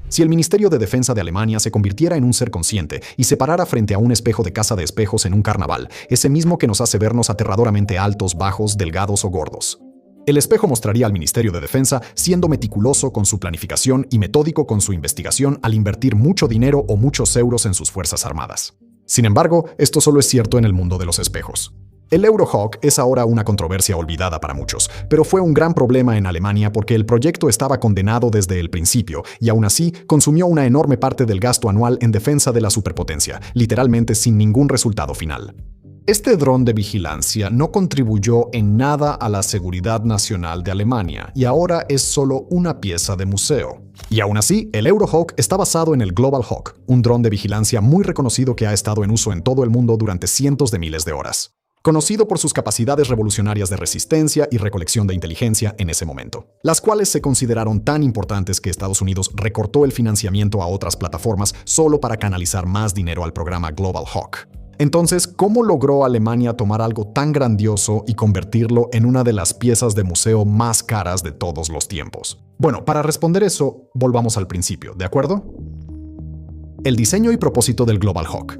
Si el Ministerio de Defensa de Alemania se convirtiera en un ser consciente y se parara frente a un espejo de casa de espejos en un carnaval, ese mismo que nos hace vernos aterradoramente altos, bajos, delgados o gordos. El espejo mostraría al Ministerio de Defensa siendo meticuloso con su planificación y metódico con su investigación al invertir mucho dinero o muchos euros en sus fuerzas armadas. Sin embargo, esto solo es cierto en el mundo de los espejos. El Eurohawk es ahora una controversia olvidada para muchos, pero fue un gran problema en Alemania porque el proyecto estaba condenado desde el principio y aún así consumió una enorme parte del gasto anual en defensa de la superpotencia, literalmente sin ningún resultado final. Este dron de vigilancia no contribuyó en nada a la seguridad nacional de Alemania y ahora es solo una pieza de museo. Y aún así, el Eurohawk está basado en el Global Hawk, un dron de vigilancia muy reconocido que ha estado en uso en todo el mundo durante cientos de miles de horas. Conocido por sus capacidades revolucionarias de resistencia y recolección de inteligencia en ese momento, las cuales se consideraron tan importantes que Estados Unidos recortó el financiamiento a otras plataformas solo para canalizar más dinero al programa Global Hawk. Entonces, ¿cómo logró Alemania tomar algo tan grandioso y convertirlo en una de las piezas de museo más caras de todos los tiempos? Bueno, para responder eso, volvamos al principio, ¿de acuerdo? El diseño y propósito del Global Hawk.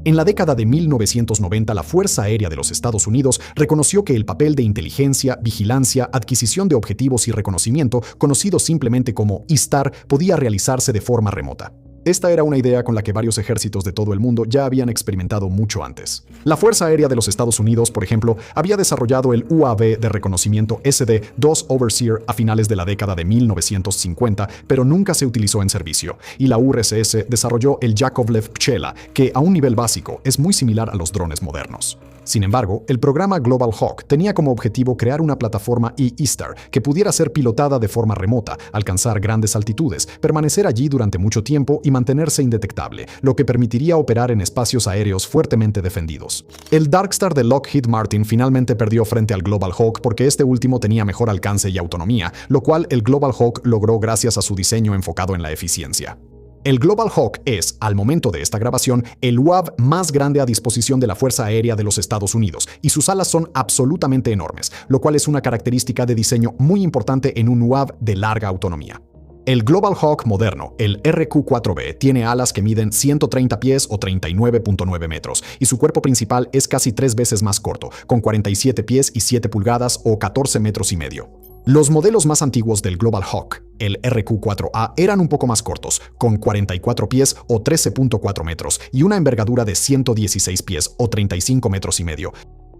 En la década de 1990, la Fuerza Aérea de los Estados Unidos reconoció que el papel de inteligencia, vigilancia, adquisición de objetivos y reconocimiento, conocido simplemente como ISTAR, podía realizarse de forma remota. Esta era una idea con la que varios ejércitos de todo el mundo ya habían experimentado mucho antes. La Fuerza Aérea de los Estados Unidos, por ejemplo, había desarrollado el UAV de reconocimiento SD-2 Overseer a finales de la década de 1950, pero nunca se utilizó en servicio, y la URSS desarrolló el Yakovlev Pchela, que a un nivel básico es muy similar a los drones modernos. Sin embargo, el programa Global Hawk tenía como objetivo crear una plataforma ISTAR que pudiera ser pilotada de forma remota, alcanzar grandes altitudes, permanecer allí durante mucho tiempo y mantenerse indetectable, lo que permitiría operar en espacios aéreos fuertemente defendidos. El Darkstar de Lockheed Martin finalmente perdió frente al Global Hawk porque este último tenía mejor alcance y autonomía, lo cual el Global Hawk logró gracias a su diseño enfocado en la eficiencia. El Global Hawk es, al momento de esta grabación, el UAV más grande a disposición de la Fuerza Aérea de los Estados Unidos, y sus alas son absolutamente enormes, lo cual es una característica de diseño muy importante en un UAV de larga autonomía. El Global Hawk moderno, el RQ-4B, tiene alas que miden 130 pies o 39.9 metros, y su cuerpo principal es casi 3 veces más corto, con 47 pies y 7 pulgadas o 14 metros y medio. Los modelos más antiguos del Global Hawk, el RQ-4A, eran un poco más cortos, con 44 pies o 13.4 metros y una envergadura de 116 pies o 35 metros y medio.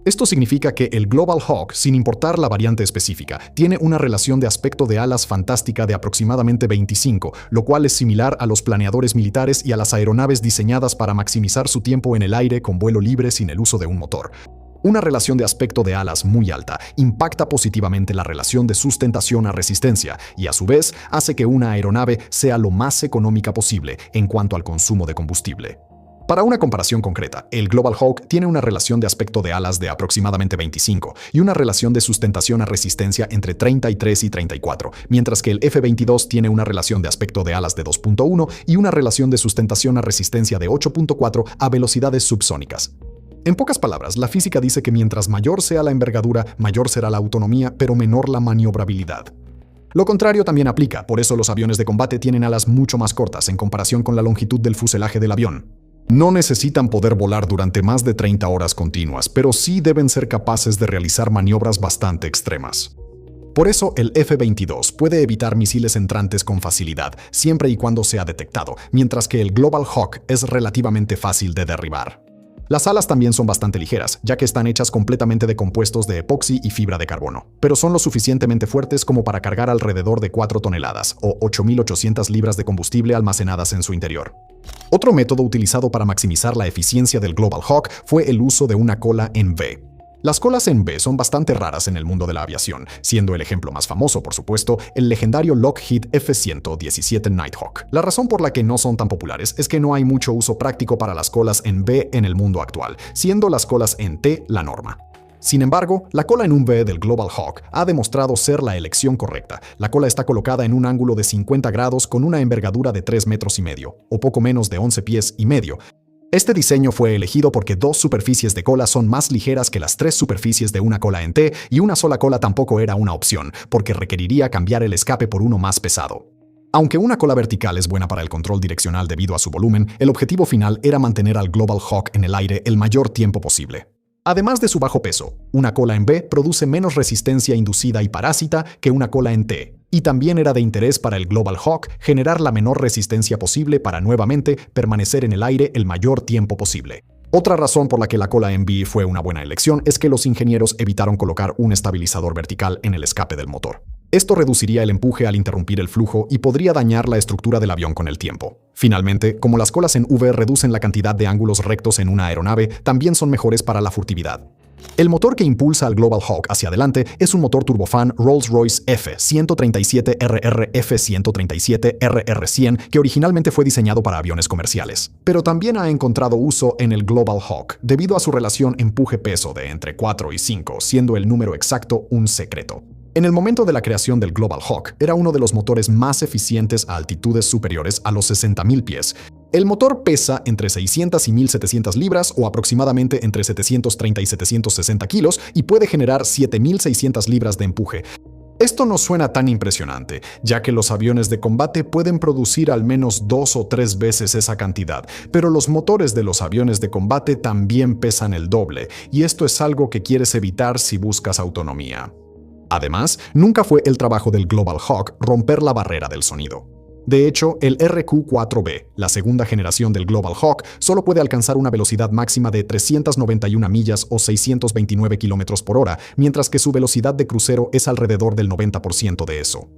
Esto significa que el Global Hawk, sin importar la variante específica, tiene una relación de aspecto de alas fantástica de aproximadamente 25, lo cual es similar a los planeadores militares y a las aeronaves diseñadas para maximizar su tiempo en el aire con vuelo libre sin el uso de un motor. Una relación de aspecto de alas muy alta impacta positivamente la relación de sustentación a resistencia y a su vez hace que una aeronave sea lo más económica posible en cuanto al consumo de combustible. Para una comparación concreta, el Global Hawk tiene una relación de aspecto de alas de aproximadamente 25 y una relación de sustentación a resistencia entre 33 y 34, mientras que el F-22 tiene una relación de aspecto de alas de 2.1 y una relación de sustentación a resistencia de 8.4 a velocidades subsónicas. En pocas palabras, la física dice que mientras mayor sea la envergadura, mayor será la autonomía, pero menor la maniobrabilidad. Lo contrario también aplica, por eso los aviones de combate tienen alas mucho más cortas en comparación con la longitud del fuselaje del avión. No necesitan poder volar durante más de 30 horas continuas, pero sí deben ser capaces de realizar maniobras bastante extremas. Por eso el F-22 puede evitar misiles entrantes con facilidad, siempre y cuando sea detectado, mientras que el Global Hawk es relativamente fácil de derribar. Las alas también son bastante ligeras, ya que están hechas completamente de compuestos de epoxi y fibra de carbono, pero son lo suficientemente fuertes como para cargar alrededor de 4 toneladas, o 8.800 libras de combustible almacenadas en su interior. Otro método utilizado para maximizar la eficiencia del Global Hawk fue el uso de una cola en V. Las colas en V son bastante raras en el mundo de la aviación, siendo el ejemplo más famoso, por supuesto, el legendario Lockheed F-117 Nighthawk. La razón por la que no son tan populares es que no hay mucho uso práctico para las colas en V en el mundo actual, siendo las colas en T la norma. Sin embargo, la cola en un V del Global Hawk ha demostrado ser la elección correcta. La cola está colocada en un ángulo de 50 grados con una envergadura de 3 metros y medio, o poco menos de 11 pies y medio. Este diseño fue elegido porque 2 superficies de cola son más ligeras que las 3 superficies de una cola en T, y una sola cola tampoco era una opción, porque requeriría cambiar el escape por uno más pesado. Aunque una cola vertical es buena para el control direccional debido a su volumen, el objetivo final era mantener al Global Hawk en el aire el mayor tiempo posible. Además de su bajo peso, una cola en B produce menos resistencia inducida y parásita que una cola en T, y también era de interés para el Global Hawk generar la menor resistencia posible para nuevamente permanecer en el aire el mayor tiempo posible. Otra razón por la que la cola en B fue una buena elección es que los ingenieros evitaron colocar un estabilizador vertical en el escape del motor. Esto reduciría el empuje al interrumpir el flujo y podría dañar la estructura del avión con el tiempo. Finalmente, como las colas en V reducen la cantidad de ángulos rectos en una aeronave, también son mejores para la furtividad. El motor que impulsa al Global Hawk hacia adelante es un motor turbofan Rolls-Royce F137RR F137 RR100 que originalmente fue diseñado para aviones comerciales, pero también ha encontrado uso en el Global Hawk debido a su relación empuje-peso de entre 4 y 5, siendo el número exacto un secreto. En el momento de la creación del Global Hawk, era uno de los motores más eficientes a altitudes superiores a los 60.000 pies. El motor pesa entre 600 y 1.700 libras o aproximadamente entre 730 y 760 kilos y puede generar 7.600 libras de empuje. Esto no suena tan impresionante, ya que los aviones de combate pueden producir al menos 2 o 3 veces esa cantidad, pero los motores de los aviones de combate también pesan el doble, y esto es algo que quieres evitar si buscas autonomía. Además, nunca fue el trabajo del Global Hawk romper la barrera del sonido. De hecho, el RQ-4B, la segunda generación del Global Hawk, solo puede alcanzar una velocidad máxima de 391 millas o 629 km por hora, mientras que su velocidad de crucero es alrededor del 90% de eso.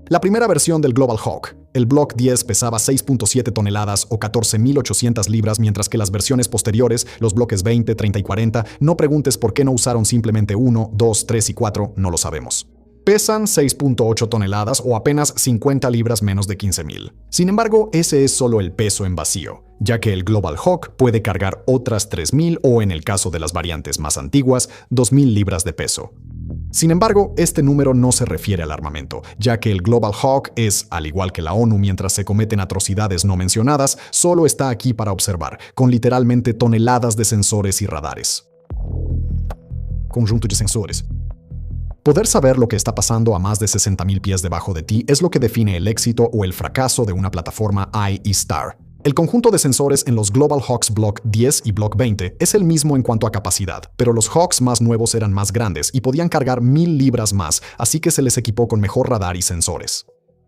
La primera versión del Global Hawk, el Block 10, pesaba 6.7 toneladas o 14.800 libras, mientras que las versiones posteriores, los bloques 20, 30 y 40, no preguntes por qué no usaron simplemente 1, 2, 3 y 4, no lo sabemos. Pesan 6.8 toneladas o apenas 50 libras menos de 15.000. Sin embargo, ese es solo el peso en vacío, ya que el Global Hawk puede cargar otras 3.000 o, en el caso de las variantes más antiguas, 2.000 libras de peso. Sin embargo, este número no se refiere al armamento, ya que el Global Hawk es, al igual que la ONU mientras se cometen atrocidades no mencionadas, solo está aquí para observar, con literalmente toneladas de sensores y radares. Conjunto de sensores. Poder saber lo que está pasando a más de 60.000 pies debajo de ti es lo que define el éxito o el fracaso de una plataforma Eye y Star. El conjunto de sensores en los Global Hawks Block 10 y Block 20 es el mismo en cuanto a capacidad, pero los Hawks más nuevos eran más grandes y podían cargar 1.000 libras más, así que se les equipó con mejor radar y sensores.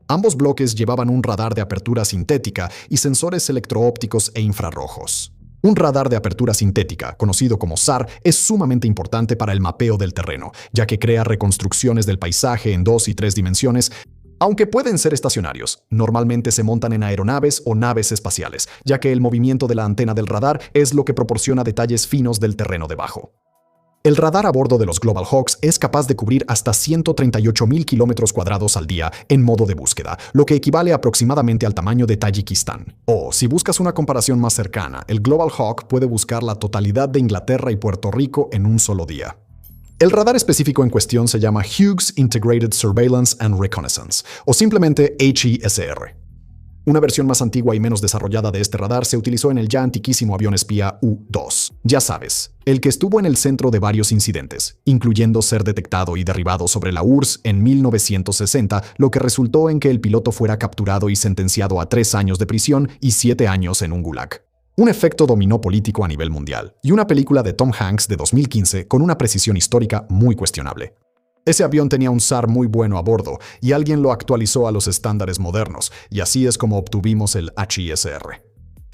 Ambos bloques llevaban un radar de apertura sintética y sensores electroópticos e infrarrojos. Un radar de apertura sintética, conocido como SAR, es sumamente importante para el mapeo del terreno, ya que crea reconstrucciones del paisaje en 2 y 3 dimensiones. Aunque pueden ser estacionarios, normalmente se montan en aeronaves o naves espaciales, ya que el movimiento de la antena del radar es lo que proporciona detalles finos del terreno debajo. El radar a bordo de los Global Hawks es capaz de cubrir hasta 138.000 kilómetros cuadrados al día en modo de búsqueda, lo que equivale aproximadamente al tamaño de Tayikistán. O, si buscas una comparación más cercana, el Global Hawk puede buscar la totalidad de Inglaterra y Puerto Rico en un solo día. El radar específico en cuestión se llama Hughes Integrated Surveillance and Reconnaissance, o simplemente HISR. Una versión más antigua y menos desarrollada de este radar se utilizó en el ya antiquísimo avión espía U-2. Ya sabes, el que estuvo en el centro de varios incidentes, incluyendo ser detectado y derribado sobre la URSS en 1960, lo que resultó en que el piloto fuera capturado y sentenciado a 3 años de prisión y 7 años en un gulag. Un efecto dominó político a nivel mundial, y una película de Tom Hanks de 2015 con una precisión histórica muy cuestionable. Ese avión tenía un SAR muy bueno a bordo, y alguien lo actualizó a los estándares modernos, y así es como obtuvimos el HISR.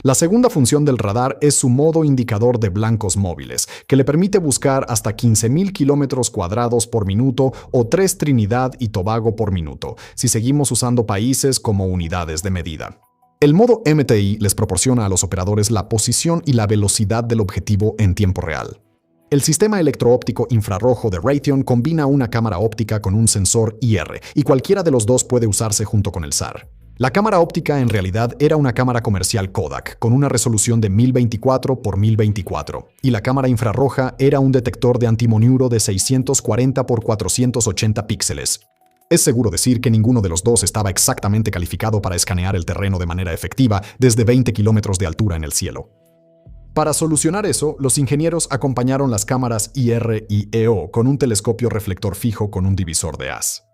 La segunda función del radar es su modo indicador de blancos móviles, que le permite buscar hasta 15.000 kilómetros cuadrados por minuto o 3 Trinidad y Tobago por minuto, si seguimos usando países como unidades de medida. El modo MTI les proporciona a los operadores la posición y la velocidad del objetivo en tiempo real. El sistema electroóptico infrarrojo de Raytheon combina una cámara óptica con un sensor IR, y cualquiera de los dos puede usarse junto con el SAR. La cámara óptica en realidad era una cámara comercial Kodak, con una resolución de 1024 por 1024, y la cámara infrarroja era un detector de antimoniuro de 640 por 480 píxeles. Es seguro decir que ninguno de los dos estaba exactamente calificado para escanear el terreno de manera efectiva desde 20 kilómetros de altura en el cielo. Para solucionar eso, los ingenieros acompañaron las cámaras IR y EO con un telescopio reflector fijo con un divisor de haz.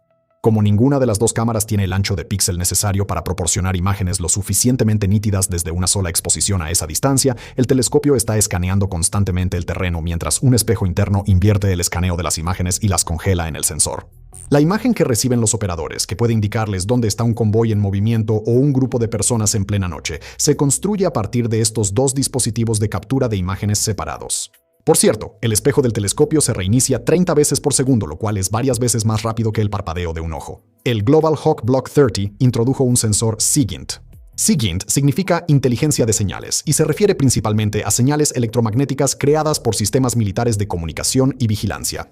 Como ninguna de las dos cámaras tiene el ancho de píxel necesario para proporcionar imágenes lo suficientemente nítidas desde una sola exposición a esa distancia, el telescopio está escaneando constantemente el terreno mientras un espejo interno invierte el escaneo de las imágenes y las congela en el sensor. La imagen que reciben los operadores, que puede indicarles dónde está un convoy en movimiento o un grupo de personas en plena noche, se construye a partir de estos dos dispositivos de captura de imágenes separados. Por cierto, el espejo del telescopio se reinicia 30 veces por segundo, lo cual es varias veces más rápido que el parpadeo de un ojo. El Global Hawk Block 30 introdujo un sensor SIGINT. SIGINT significa inteligencia de señales y se refiere principalmente a señales electromagnéticas creadas por sistemas militares de comunicación y vigilancia.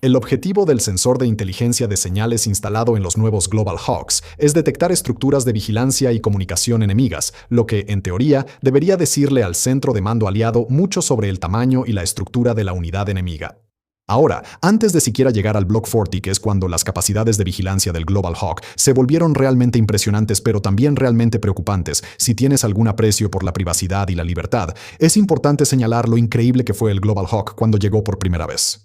El objetivo del sensor de inteligencia de señales instalado en los nuevos Global Hawks es detectar estructuras de vigilancia y comunicación enemigas, lo que, en teoría, debería decirle al centro de mando aliado mucho sobre el tamaño y la estructura de la unidad enemiga. Ahora, antes de siquiera llegar al Block 40, que es cuando las capacidades de vigilancia del Global Hawk se volvieron realmente impresionantes pero también realmente preocupantes si tienes algún aprecio por la privacidad y la libertad, es importante señalar lo increíble que fue el Global Hawk cuando llegó por primera vez.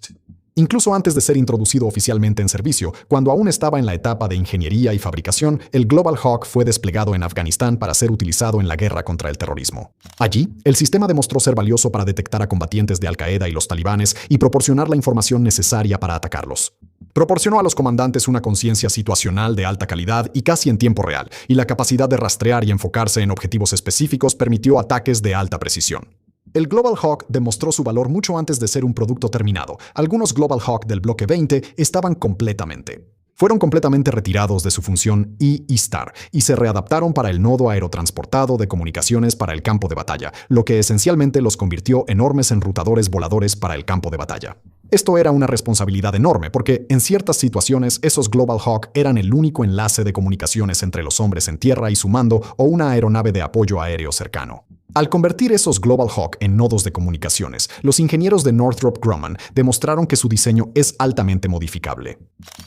Incluso antes de ser introducido oficialmente en servicio, cuando aún estaba en la etapa de ingeniería y fabricación, el Global Hawk fue desplegado en Afganistán para ser utilizado en la guerra contra el terrorismo. Allí, el sistema demostró ser valioso para detectar a combatientes de Al-Qaeda y los talibanes y proporcionar la información necesaria para atacarlos. Proporcionó a los comandantes una conciencia situacional de alta calidad y casi en tiempo real, y la capacidad de rastrear y enfocarse en objetivos específicos permitió ataques de alta precisión. El Global Hawk demostró su valor mucho antes de ser un producto terminado. Algunos Global Hawk del bloque 20 fueron completamente retirados de su función E-Star y se readaptaron para el nodo aerotransportado de comunicaciones para el campo de batalla, lo que esencialmente los convirtió en enormes enrutadores voladores para el campo de batalla. Esto era una responsabilidad enorme porque, en ciertas situaciones, esos Global Hawk eran el único enlace de comunicaciones entre los hombres en tierra y su mando o una aeronave de apoyo aéreo cercano. Al convertir esos Global Hawk en nodos de comunicaciones, los ingenieros de Northrop Grumman demostraron que su diseño es altamente modificable.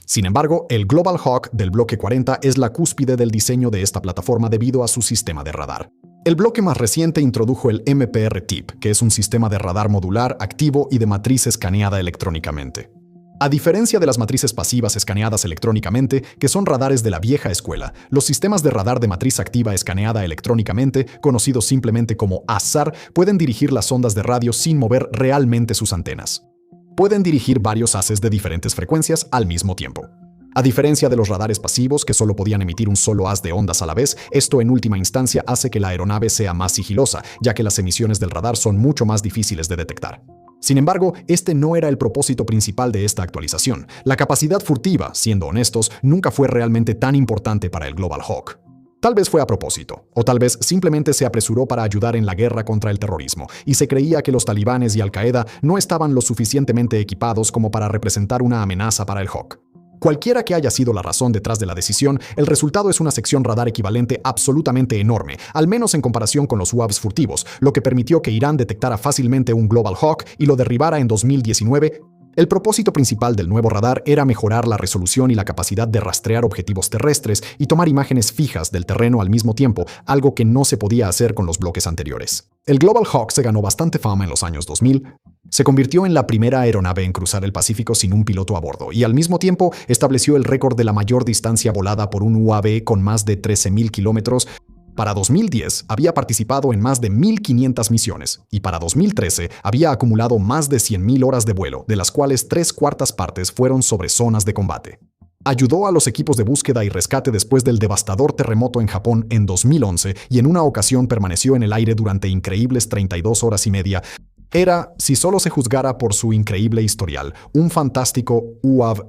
Sin embargo, el Global Hawk del bloque 40 es la cúspide del diseño de esta plataforma debido a su sistema de radar. El bloque más reciente introdujo el MPR-TIP, que es un sistema de radar modular, activo y de matriz escaneada electrónicamente. A diferencia de las matrices pasivas escaneadas electrónicamente, que son radares de la vieja escuela, los sistemas de radar de matriz activa escaneada electrónicamente, conocidos simplemente como ASAR, pueden dirigir las ondas de radio sin mover realmente sus antenas. Pueden dirigir varios haces de diferentes frecuencias al mismo tiempo. A diferencia de los radares pasivos, que solo podían emitir un solo haz de ondas a la vez, esto en última instancia hace que la aeronave sea más sigilosa, ya que las emisiones del radar son mucho más difíciles de detectar. Sin embargo, este no era el propósito principal de esta actualización. La capacidad furtiva, siendo honestos, nunca fue realmente tan importante para el Global Hawk. Tal vez fue a propósito, o tal vez simplemente se apresuró para ayudar en la guerra contra el terrorismo, y se creía que los talibanes y Al-Qaeda no estaban lo suficientemente equipados como para representar una amenaza para el Hawk. Cualquiera que haya sido la razón detrás de la decisión, el resultado es una sección radar equivalente absolutamente enorme, al menos en comparación con los UAVs furtivos, lo que permitió que Irán detectara fácilmente un Global Hawk y lo derribara en 2019. El propósito principal del nuevo radar era mejorar la resolución y la capacidad de rastrear objetivos terrestres y tomar imágenes fijas del terreno al mismo tiempo, algo que no se podía hacer con los bloques anteriores. El Global Hawk se ganó bastante fama en los años 2000. Se convirtió en la primera aeronave en cruzar el Pacífico sin un piloto a bordo y al mismo tiempo estableció el récord de la mayor distancia volada por un UAV con más de 13.000 kilómetros. Para 2010 había participado en más de 1.500 misiones y para 2013 había acumulado más de 100.000 horas de vuelo, de las cuales 3/4 partes fueron sobre zonas de combate. Ayudó a los equipos de búsqueda y rescate después del devastador terremoto en Japón en 2011 y en una ocasión permaneció en el aire durante increíbles 32 horas y media. Era, si solo se juzgara por su increíble historial, un fantástico UAV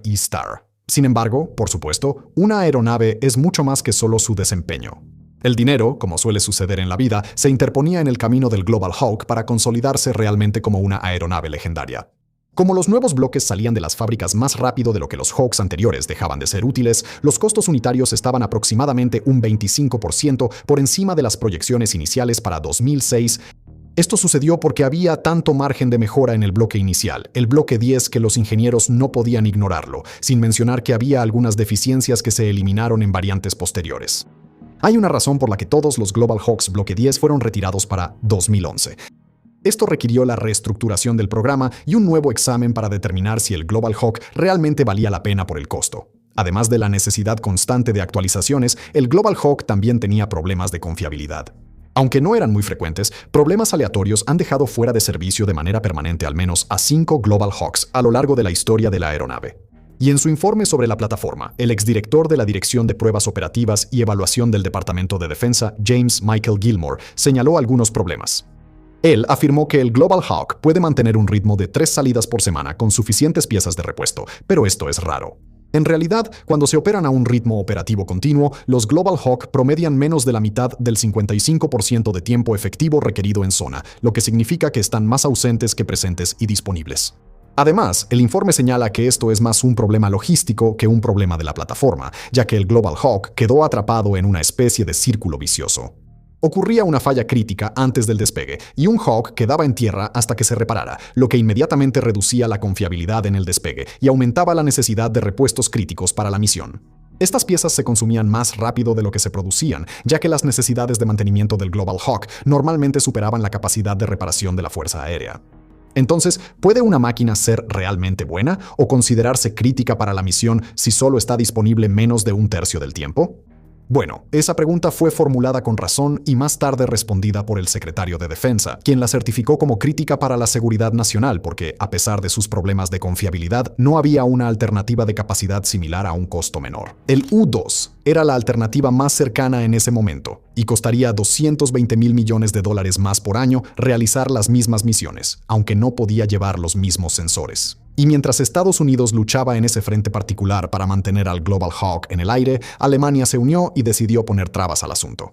E-Star. Sin embargo, por supuesto, una aeronave es mucho más que solo su desempeño. El dinero, como suele suceder en la vida, se interponía en el camino del Global Hawk para consolidarse realmente como una aeronave legendaria. Como los nuevos bloques salían de las fábricas más rápido de lo que los Hawks anteriores dejaban de ser útiles, los costos unitarios estaban aproximadamente un 25% por encima de las proyecciones iniciales para 2006. Esto sucedió porque había tanto margen de mejora en el bloque inicial, el bloque 10, que los ingenieros no podían ignorarlo, sin mencionar que había algunas deficiencias que se eliminaron en variantes posteriores. Hay una razón por la que todos los Global Hawks bloque 10 fueron retirados para 2011. Esto requirió la reestructuración del programa y un nuevo examen para determinar si el Global Hawk realmente valía la pena por el costo. Además de la necesidad constante de actualizaciones, el Global Hawk también tenía problemas de confiabilidad. Aunque no eran muy frecuentes, problemas aleatorios han dejado fuera de servicio de manera permanente al menos a 5 Global Hawks a lo largo de la historia de la aeronave. Y en su informe sobre la plataforma, el exdirector de la Dirección de Pruebas Operativas y Evaluación del Departamento de Defensa, James Michael Gilmore, señaló algunos problemas. Él afirmó que el Global Hawk puede mantener un ritmo de 3 salidas por semana con suficientes piezas de repuesto, pero esto es raro. En realidad, cuando se operan a un ritmo operativo continuo, los Global Hawk promedian menos de la mitad del 55% de tiempo efectivo requerido en zona, lo que significa que están más ausentes que presentes y disponibles. Además, el informe señala que esto es más un problema logístico que un problema de la plataforma, ya que el Global Hawk quedó atrapado en una especie de círculo vicioso. Ocurría una falla crítica antes del despegue y un Hawk quedaba en tierra hasta que se reparara, lo que inmediatamente reducía la confiabilidad en el despegue y aumentaba la necesidad de repuestos críticos para la misión. Estas piezas se consumían más rápido de lo que se producían, ya que las necesidades de mantenimiento del Global Hawk normalmente superaban la capacidad de reparación de la Fuerza Aérea. Entonces, ¿puede una máquina ser realmente buena o considerarse crítica para la misión si solo está disponible menos de un tercio del tiempo? Bueno, esa pregunta fue formulada con razón y más tarde respondida por el secretario de Defensa, quien la certificó como crítica para la seguridad nacional porque, a pesar de sus problemas de confiabilidad, no había una alternativa de capacidad similar a un costo menor. El U-2 era la alternativa más cercana en ese momento y costaría $220 millones más por año realizar las mismas misiones, aunque no podía llevar los mismos sensores. Y mientras Estados Unidos luchaba en ese frente particular para mantener al Global Hawk en el aire, Alemania se unió y decidió poner trabas al asunto.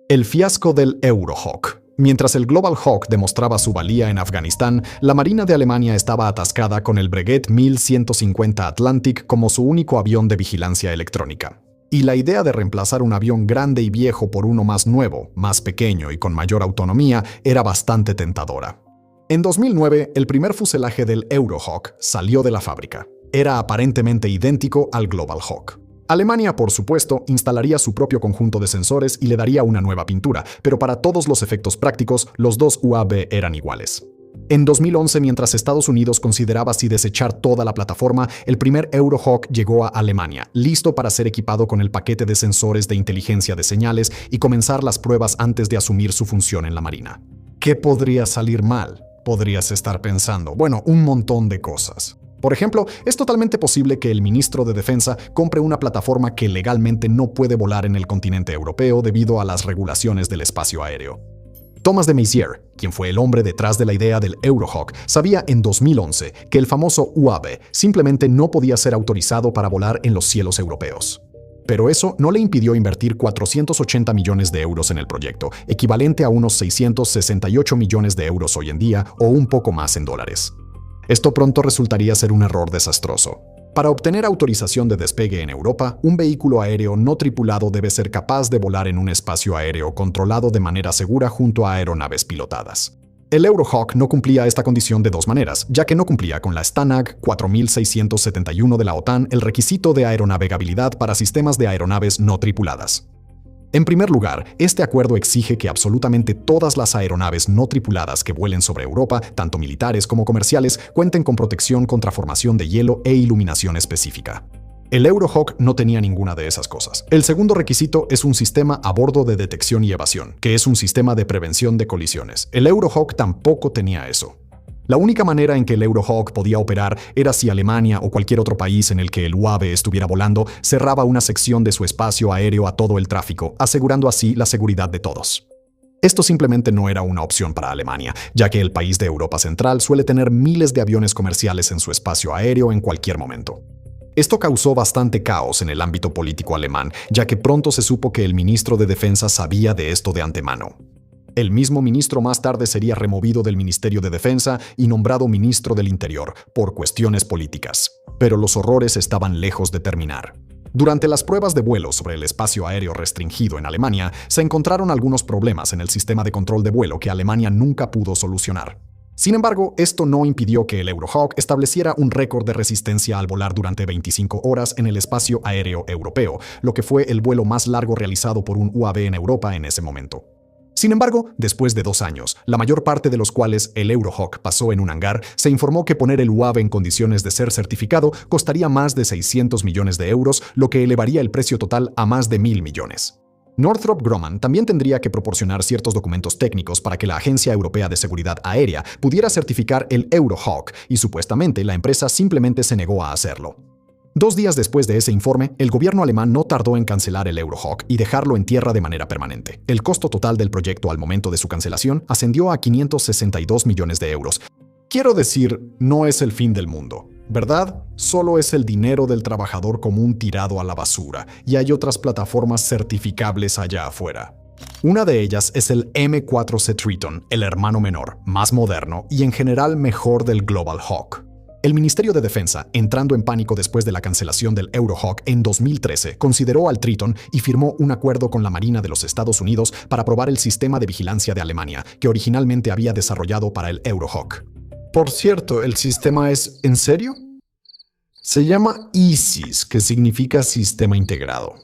El fiasco del Eurohawk. Mientras el Global Hawk demostraba su valía en Afganistán, la Marina de Alemania estaba atascada con el Breguet 1150 Atlantic como su único avión de vigilancia electrónica. Y la idea de reemplazar un avión grande y viejo por uno más nuevo, más pequeño y con mayor autonomía era bastante tentadora. En 2009, el primer fuselaje del Eurohawk salió de la fábrica. Era aparentemente idéntico al Global Hawk. Alemania, por supuesto, instalaría su propio conjunto de sensores y le daría una nueva pintura, pero para todos los efectos prácticos, los dos UAV eran iguales. En 2011, mientras Estados Unidos consideraba si desechar toda la plataforma, el primer Eurohawk llegó a Alemania, listo para ser equipado con el paquete de sensores de inteligencia de señales y comenzar las pruebas antes de asumir su función en la Marina. ¿Qué podría salir mal? Podrías estar pensando, bueno, un montón de cosas. Por ejemplo, es totalmente posible que el ministro de Defensa compre una plataforma que legalmente no puede volar en el continente europeo debido a las regulaciones del espacio aéreo. Thomas de Maizière, quien fue el hombre detrás de la idea del Eurohawk, sabía en 2011 que el famoso UAV simplemente no podía ser autorizado para volar en los cielos europeos. Pero eso no le impidió invertir 480 millones de euros en el proyecto, equivalente a unos 668 millones de euros hoy en día o un poco más en dólares. Esto pronto resultaría ser un error desastroso. Para obtener autorización de despegue en Europa, un vehículo aéreo no tripulado debe ser capaz de volar en un espacio aéreo controlado de manera segura junto a aeronaves pilotadas. El Eurohawk no cumplía esta condición de dos maneras, ya que no cumplía con la STANAG 4671 de la OTAN, el requisito de aeronavegabilidad para sistemas de aeronaves no tripuladas. En primer lugar, este acuerdo exige que absolutamente todas las aeronaves no tripuladas que vuelen sobre Europa, tanto militares como comerciales, cuenten con protección contra formación de hielo e iluminación específica. El Eurohawk no tenía ninguna de esas cosas. El segundo requisito es un sistema a bordo de detección y evasión, que es un sistema de prevención de colisiones. El Eurohawk tampoco tenía eso. La única manera en que el Eurohawk podía operar era si Alemania o cualquier otro país en el que el UAV estuviera volando cerraba una sección de su espacio aéreo a todo el tráfico, asegurando así la seguridad de todos. Esto simplemente no era una opción para Alemania, ya que el país de Europa Central suele tener miles de aviones comerciales en su espacio aéreo en cualquier momento. Esto causó bastante caos en el ámbito político alemán, ya que pronto se supo que el ministro de Defensa sabía de esto de antemano. El mismo ministro más tarde sería removido del Ministerio de Defensa y nombrado ministro del Interior, por cuestiones políticas. Pero los horrores estaban lejos de terminar. Durante las pruebas de vuelo sobre el espacio aéreo restringido en Alemania, se encontraron algunos problemas en el sistema de control de vuelo que Alemania nunca pudo solucionar. Sin embargo, esto no impidió que el Eurohawk estableciera un récord de resistencia al volar durante 25 horas en el espacio aéreo europeo, lo que fue el vuelo más largo realizado por un UAV en Europa en ese momento. Sin embargo, después de 2 años, la mayor parte de los cuales el Eurohawk pasó en un hangar, se informó que poner el UAV en condiciones de ser certificado costaría más de 600 millones de euros, lo que elevaría el precio total a más de 1.000 millones. Northrop Grumman también tendría que proporcionar ciertos documentos técnicos para que la Agencia Europea de Seguridad Aérea pudiera certificar el Eurohawk, y supuestamente la empresa simplemente se negó a hacerlo. 2 días después de ese informe, el gobierno alemán no tardó en cancelar el Eurohawk y dejarlo en tierra de manera permanente. El costo total del proyecto al momento de su cancelación ascendió a 562 millones de euros. Quiero decir, no es el fin del mundo, ¿verdad? Solo es el dinero del trabajador común tirado a la basura, y hay otras plataformas certificables allá afuera. Una de ellas es el M4C Triton, el hermano menor, más moderno y en general mejor del Global Hawk. El Ministerio de Defensa, entrando en pánico después de la cancelación del Eurohawk en 2013, consideró al Triton y firmó un acuerdo con la Marina de los Estados Unidos para probar el sistema de vigilancia de Alemania, que originalmente había desarrollado para el Eurohawk. Por cierto, ¿el sistema es en serio? Se llama ISIS, que significa Sistema Integrado.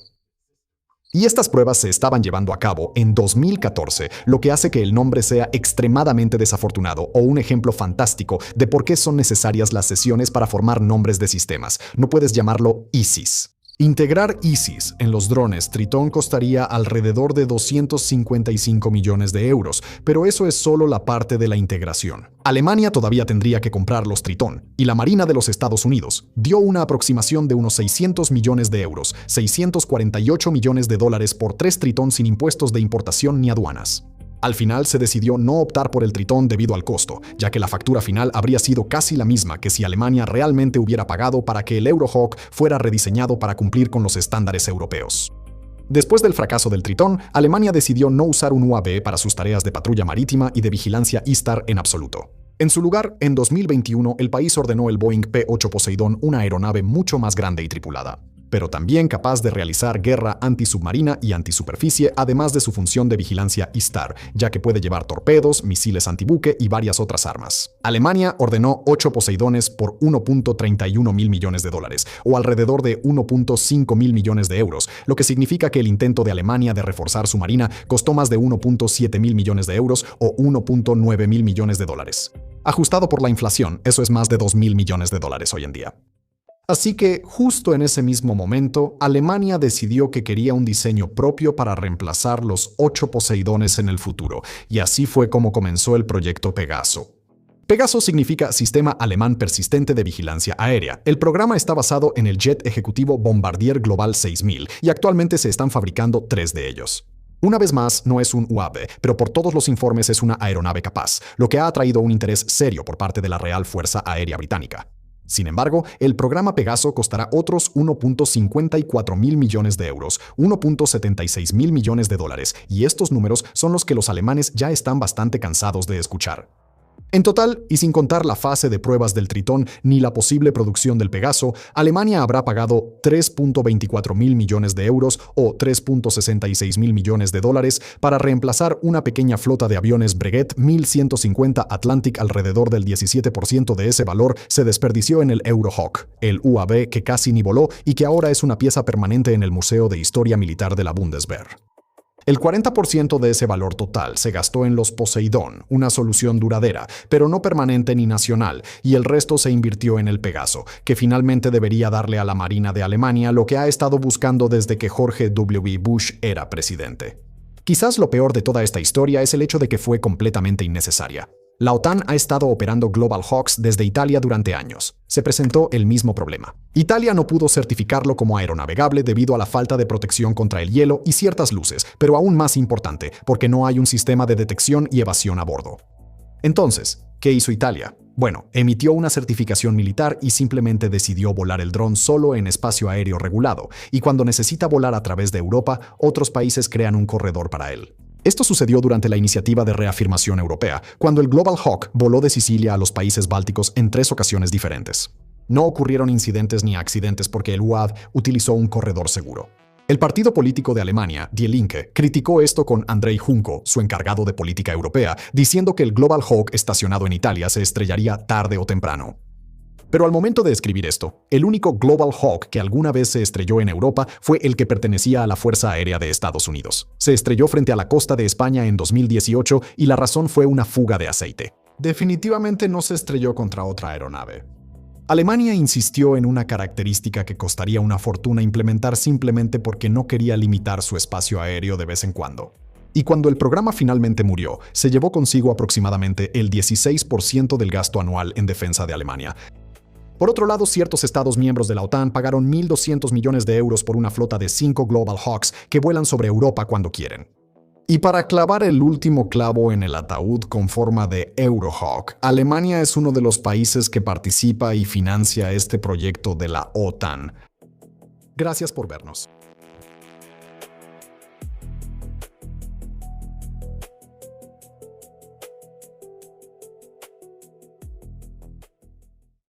Y estas pruebas se estaban llevando a cabo en 2014, lo que hace que el nombre sea extremadamente desafortunado o un ejemplo fantástico de por qué son necesarias las sesiones para formar nombres de sistemas. No puedes llamarlo ISIS. Integrar ISIS en los drones Tritón costaría alrededor de 255 millones de euros, pero eso es solo la parte de la integración. Alemania todavía tendría que comprar los Tritón, y la Marina de los Estados Unidos dio una aproximación de unos 600 millones de euros, 648 millones de dólares por 3 Tritón sin impuestos de importación ni aduanas. Al final se decidió no optar por el Tritón debido al costo, ya que la factura final habría sido casi la misma que si Alemania realmente hubiera pagado para que el Eurohawk fuera rediseñado para cumplir con los estándares europeos. Después del fracaso del Tritón, Alemania decidió no usar un UAV para sus tareas de patrulla marítima y de vigilancia ISTAR en absoluto. En su lugar, en 2021, el país ordenó el Boeing P-8 Poseidón, una aeronave mucho más grande y tripulada, pero también capaz de realizar guerra antisubmarina y antisuperficie, además de su función de vigilancia ISTAR, ya que puede llevar torpedos, misiles antibuque y varias otras armas. Alemania ordenó 8 Poseidones por 1.31 mil millones de dólares, o alrededor de 1.5 mil millones de euros, lo que significa que el intento de Alemania de reforzar su marina costó más de 1.7 mil millones de euros o 1.9 mil millones de dólares. Ajustado por la inflación, eso es más de 2 mil millones de dólares hoy en día. Así que, justo en ese mismo momento, Alemania decidió que quería un diseño propio para reemplazar los 8 Poseidones en el futuro, y así fue como comenzó el proyecto Pegaso. Pegaso significa Sistema Alemán Persistente de Vigilancia Aérea. El programa está basado en el jet ejecutivo Bombardier Global 6000, y actualmente se están fabricando 3 de ellos. Una vez más, no es un UAV, pero por todos los informes es una aeronave capaz, lo que ha atraído un interés serio por parte de la Real Fuerza Aérea Británica. Sin embargo, el programa Pegaso costará otros 1.54 mil millones de euros, 1.76 mil millones de dólares, y estos números son los que los alemanes ya están bastante cansados de escuchar. En total, y sin contar la fase de pruebas del Tritón ni la posible producción del Pegaso, Alemania habrá pagado 3.24 mil millones de euros o 3.66 mil millones de dólares para reemplazar una pequeña flota de aviones Breguet 1150 Atlantic. Alrededor del 17% de ese valor se desperdició en el Eurohawk, el UAV que casi ni voló y que ahora es una pieza permanente en el Museo de Historia Militar de la Bundeswehr. El 40% de ese valor total se gastó en los Poseidón, una solución duradera, pero no permanente ni nacional, y el resto se invirtió en el Pegaso, que finalmente debería darle a la Marina de Alemania lo que ha estado buscando desde que George W. Bush era presidente. Quizás lo peor de toda esta historia es el hecho de que fue completamente innecesaria. La OTAN ha estado operando Global Hawks desde Italia durante años. Se presentó el mismo problema. Italia no pudo certificarlo como aeronavegable debido a la falta de protección contra el hielo y ciertas luces, pero aún más importante, porque no hay un sistema de detección y evasión a bordo. Entonces, ¿qué hizo Italia? Bueno, emitió una certificación militar y simplemente decidió volar el dron solo en espacio aéreo regulado, y cuando necesita volar a través de Europa, otros países crean un corredor para él. Esto sucedió durante la iniciativa de reafirmación europea, cuando el Global Hawk voló de Sicilia a los países bálticos en 3 ocasiones diferentes. No ocurrieron incidentes ni accidentes porque el UAV utilizó un corredor seguro. El partido político de Alemania, Die Linke, criticó esto con Andrei Junco, su encargado de política europea, diciendo que el Global Hawk estacionado en Italia se estrellaría tarde o temprano. Pero al momento de escribir esto, el único Global Hawk que alguna vez se estrelló en Europa fue el que pertenecía a la Fuerza Aérea de Estados Unidos. Se estrelló frente a la costa de España en 2018 y la razón fue una fuga de aceite. Definitivamente no se estrelló contra otra aeronave. Alemania insistió en una característica que costaría una fortuna implementar simplemente porque no quería limitar su espacio aéreo de vez en cuando. Y cuando el programa finalmente murió, se llevó consigo aproximadamente el 16% del gasto anual en defensa de Alemania. Por otro lado, ciertos estados miembros de la OTAN pagaron 1.200 millones de euros por una flota de 5 Global Hawks que vuelan sobre Europa cuando quieren. Y para clavar el último clavo en el ataúd con forma de Eurohawk, Alemania es uno de los países que participa y financia este proyecto de la OTAN. Gracias por vernos.